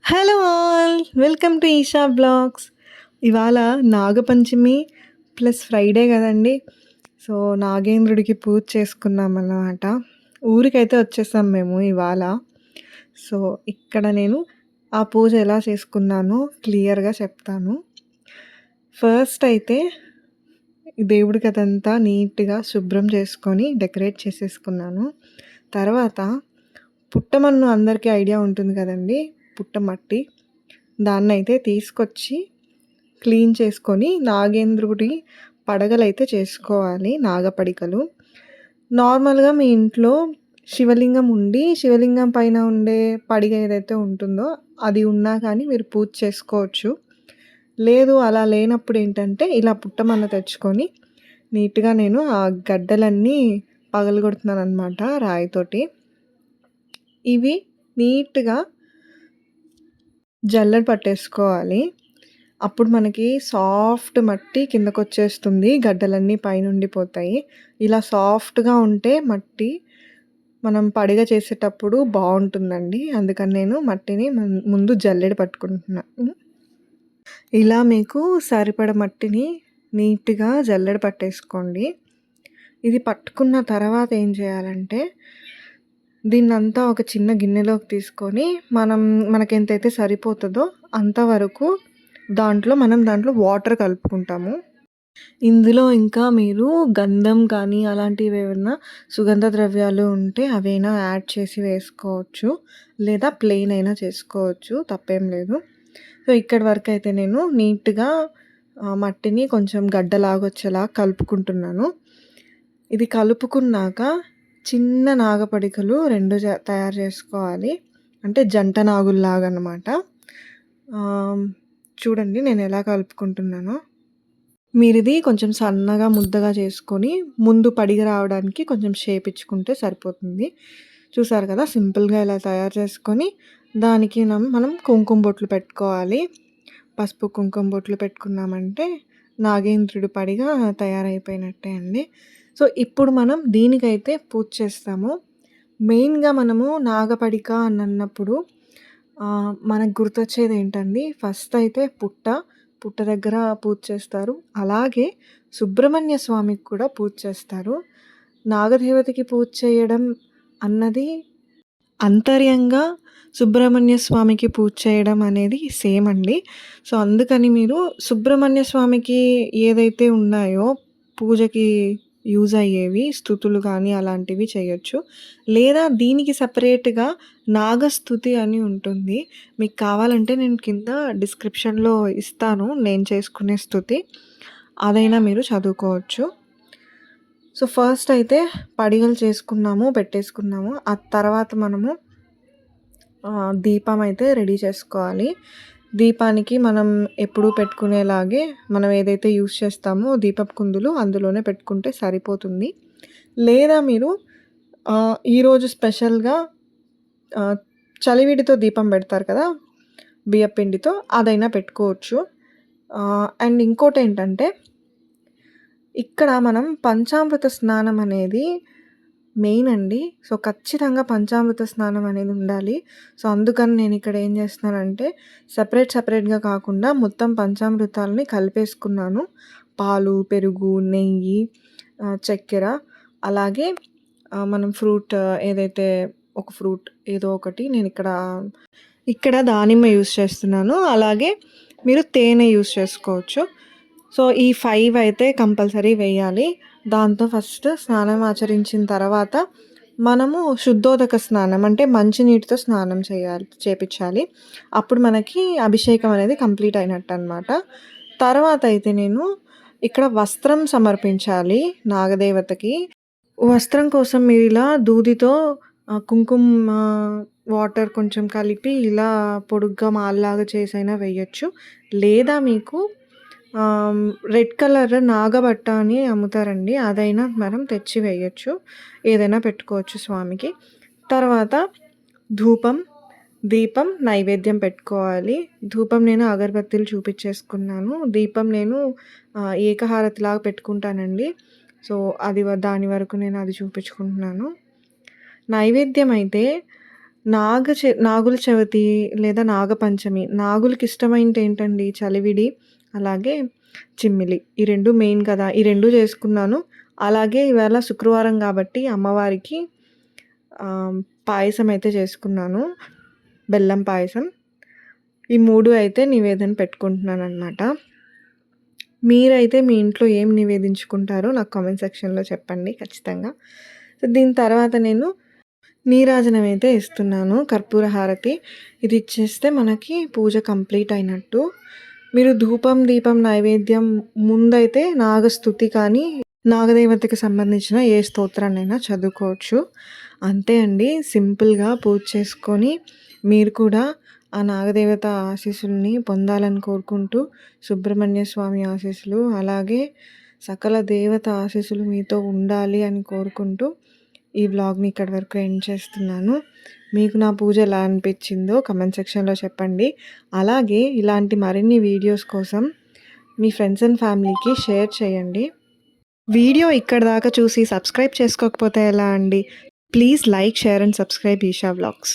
Hello all! Welcome to Eesha blogs. ఇవాళ Nagapanchami plus Friday గదండీ! So, నాగేంద్రుడికి పూజ చేసుకున్నామన్నమాట. ఊరికైతే వచ్చేసాం మేము ఇవాళ. సో, ఇక్కడ నేను ఆ పూజ ఎలా చేసుకున్నానో క్లియర్‌గా చెప్తాను. ఫస్ట్ అయితే దేవుడికి అదంతా నీట్‌గా శుభ్రం చేసుకొని డెకరేట్ చేసేసుకున్నాను. తర్వాత పుట్టమన్ను అందరికీ ఐడియా ఉంటుంది కదండీ! పుట్టమట్టి. దాన్నైతే తీసుకొచ్చి క్లీన్ చేసుకొని నాగేంద్రుడి పడగలైతే చేసుకోవాలి. నాగపడికలు. నార్మల్‌గా మీ ఇంట్లో శివలింగం ఉండి, శివలింగం పైన ఉండే పడిగ ఏదైతే ఉంటుందో అది ఉన్నా కానీ మీరు పూజ చేసుకోవచ్చు. లేదు అలా లేనప్పుడు ఏంటంటే ఇలా పుట్టమన్న తెచ్చుకొని నీట్‌గా నేను ఆ గడ్డలన్నీ పగలగొడుతున్నాననమాట రాయితోటి. ఇవి నీట్‌గా జల్లెడ పట్టేసుకోవాలి. అప్పుడు మనకి సాఫ్ట్ మట్టి కిందకొచ్చేస్తుంది. గడ్డలన్నీ పైనుండిపోతాయి. ఇలా సాఫ్ట్‌గా ఉంటే మట్టి మనం పడిగ చేసేటప్పుడు బావుంటుందండి. అందుకని నేను మట్టిని ముందు జల్లెడ పట్టుకుంటున్నాను. ఇలా మీకు సరిపడ మట్టిని నీట్‌గా జల్లెడ పట్టేసుకోండి. ఇది పట్టుకున్న తర్వాత ఏం చేయాలంటే దీన్నంతా ఒక చిన్న గిన్నెలోకి తీసుకొని మనకెంతైతే సరిపోతదో అంతవరకు దాంట్లో వాటర్ కలుపుకుంటాము. ఇందులో ఇంకా మీరు గంధం కానీ అలాంటివేవన్నా సుగంధ ద్రవ్యాలు ఉంటే అవైనా యాడ్ చేసి వేసుకోవచ్చు. లేదా ప్లెయిన్ అయినా చేసుకోవచ్చు. తప్పేం లేదు. సో, ఇక్కడి వరకైతే నేను నీట్‌గా మట్టిని కొంచెం గడ్డలాగొచ్చేలా కలుపుకుంటున్నాను. ఇది కలుపుకున్నాక చిన్న నాగపడికలు 2 తయారు చేసుకోవాలి. అంటే జంట నాగుల్లాగనమాట. చూడండి నేనెలా కలుపుకుంటున్నానో. మీరిది కొంచెం సన్నగా ముద్దగా చేసుకొని ముందు పడిగ రావడానికి కొంచెం షేప్ ఇచ్చుకుంటే సరిపోతుంది. చూసారు కదా! సింపుల్‌గా ఇలా తయారు చేసుకొని దానికి మనం కుంకుమ బొట్లు పెట్టుకోవాలి. పసుపు, కుంకుమ బొట్లు పెట్టుకున్నామంటే నాగేంద్రుడి పడిగ తయారైపోయినట్టే అండి. సో, ఇప్పుడు మనం దీనికైతే పూజ చేస్తాము. మెయిన్‌గా మనము నాగపడిక అనన్నప్పుడు మనకు గుర్తొచ్చేదేంటండి, ఫస్ట్ అయితే పుట్ట దగ్గర పూజ చేస్తారు. అలాగే సుబ్రహ్మణ్య స్వామికి కూడా పూజ చేస్తారు. నాగదేవతకి పూజ చేయడం అన్నది అంతర్యంగా సుబ్రహ్మణ్య స్వామికి పూజ చేయడం అనేది సేమ్ అండి. సో, అందుకని మీరు సుబ్రహ్మణ్య స్వామికి ఏదైతే ఉన్నాయో పూజకి యూజ్ అయ్యేవి స్తుతులు కానీ అలాంటివి చేయొచ్చు. లేదా దీనికి సెపరేట్‌గా నాగస్తుతి అని ఉంటుంది. మీకు కావాలంటే నేను కింద డిస్క్రిప్షన్‌లో ఇస్తాను నేను చేసుకునే స్తుతి. అదైనా మీరు చదువుకోవచ్చు. సో, ఫస్ట్ అయితే పడిగలు చేసుకున్నాము, పెట్టేసుకున్నాము. ఆ తర్వాత మనము దీపం అయితే రెడీ చేసుకోవాలి. దీపానికి మనం ఎప్పుడూ పెట్టుకునేలాగే మనం ఏదైతే యూజ్ చేస్తామో దీపపు కుందులు అందులోనే పెట్టుకుంటే సరిపోతుంది. లేదా మీరు ఈరోజు స్పెషల్‌గా చలివిడితో దీపం పెడతారు కదా! బియ్యపిండితో అదైనా పెట్టుకోవచ్చు. అండ్ ఇంకోటేంటంటే ఇక్కడ మనం పంచామృత స్నానం అనేది మెయిన్ అండి. సో, ఖచ్చితంగా పంచామృత స్నానం అనేది ఉండాలి. సో, అందుకని నేనిక్కడ ఏం చేస్తున్నానంటే సెపరేట్‌గా కాకుండా మొత్తం పంచామృతాలని కలిపేసుకున్నాను. పాలు, పెరుగు, నెయ్యి, చక్కెర అలాగే మనం ఫ్రూట్ ఏదైతే ఒక ఫ్రూట్ ఏదో ఒకటి ఇక్కడ దానిమ్మ యూజ్ చేస్తున్నాను. అలాగే మీరు తేనె యూజ్ చేసుకోవచ్చు. సో, ఈ 5 అయితే కంపల్సరీ వేయాలి. దాంతో ఫస్ట్ స్నానం ఆచరించిన తర్వాత మనము శుద్ధోదక స్నానం అంటే మంచినీటితో స్నానం చేపిచ్చాలి. అప్పుడు మనకి అభిషేకం అనేది కంప్లీట్ అయినట్టనమాట. తర్వాత అయితే నేను ఇక్కడ వస్త్రం సమర్పించాలి నాగదేవతకి. వస్త్రం కోసం మీరిలా దూదితో కుంకుమ వాటర్ కొంచెం కలిపి ఇలా పొడుగ్గా మాలలాగా చేసైనా వేయొచ్చు. లేదా మీకు రెడ్ కలర్ నాగబట్ట అని అమ్ముతారండి. అదైనా మనం తెచ్చి వేయొచ్చు. ఏదైనా పెట్టుకోవచ్చు స్వామికి. తర్వాత ధూపం, దీపం, నైవేద్యం పెట్టుకోవాలి. ధూపం నేను అగరబత్తీలు చూపిచ్చేసుకున్నాను. దీపం నేను ఏకహారతిలాగా పెట్టుకుంటానండి. సో, దాని వరకు నేను అది చూపించుకుంటున్నాను. నైవేద్యం అయితే నాగుల చవితి లేదా నాగపంచమి. నాగులకి ఇష్టమైనదేంటండి చలివిడి, అలాగే చిమ్మిలి. ఈ 2 మెయిన్ కదా! ఈ 2 చేసుకున్నాను. అలాగే ఇవాళ శుక్రవారం కాబట్టి అమ్మవారికి ఆహ్, పాయసం అయితే చేసుకున్నాను. బెల్లం పాయసం. ఈ 3 అయితే నివేదన పెట్టుకుంటున్నాననమాట. మీరైతే మీ ఇంట్లో ఏం నివేదించుకుంటారో నాకు కామెంట్ సెక్షన్‌లో చెప్పండి ఖచ్చితంగా. సో, దీని తర్వాత నేను నీరాజనం అయితే ఇస్తున్నాను. కర్పూర హారతి. ఇది ఇచ్చేస్తే మనకి పూజ కంప్లీట్ అయినట్టు. మీరు ధూపం, దీపం నైవేద్యం ముందైతే నాగస్తుతి కానీ, నాగదేవతకి సంబంధించిన ఏ స్తోత్రాన్నైనా చదువుకోవచ్చు. అంతే అండి. సింపుల్‌గా పూజ చేసుకొని మీరు కూడా ఆ నాగదేవత ఆశీస్సుల్ని పొందాలని కోరుకుంటూ, సుబ్రహ్మణ్య స్వామి ఆశీస్సులు, అలాగే సకల దేవత ఆశీస్సులు మీతో ఉండాలి అని కోరుకుంటూ ఈ వ్లాగ్‌ని ఇక్కడి వరకు ఎండ్ చేస్తున్నాను. మీకు నా పూజ ఎలా అనిపించిందో కామెంట్ సెక్షన్‌లో చెప్పండి. అలాగే ఇలాంటి మరిన్ని వీడియోస్ కోసం మీ ఫ్రెండ్స్ అండ్ ఫ్యామిలీకి షేర్ చేయండి. వీడియో ఇక్కడి దాకా చూసి సబ్స్క్రైబ్ చేసుకోకపోతే ఎలా అండి? Please like, share and subscribe Eesha vlogs.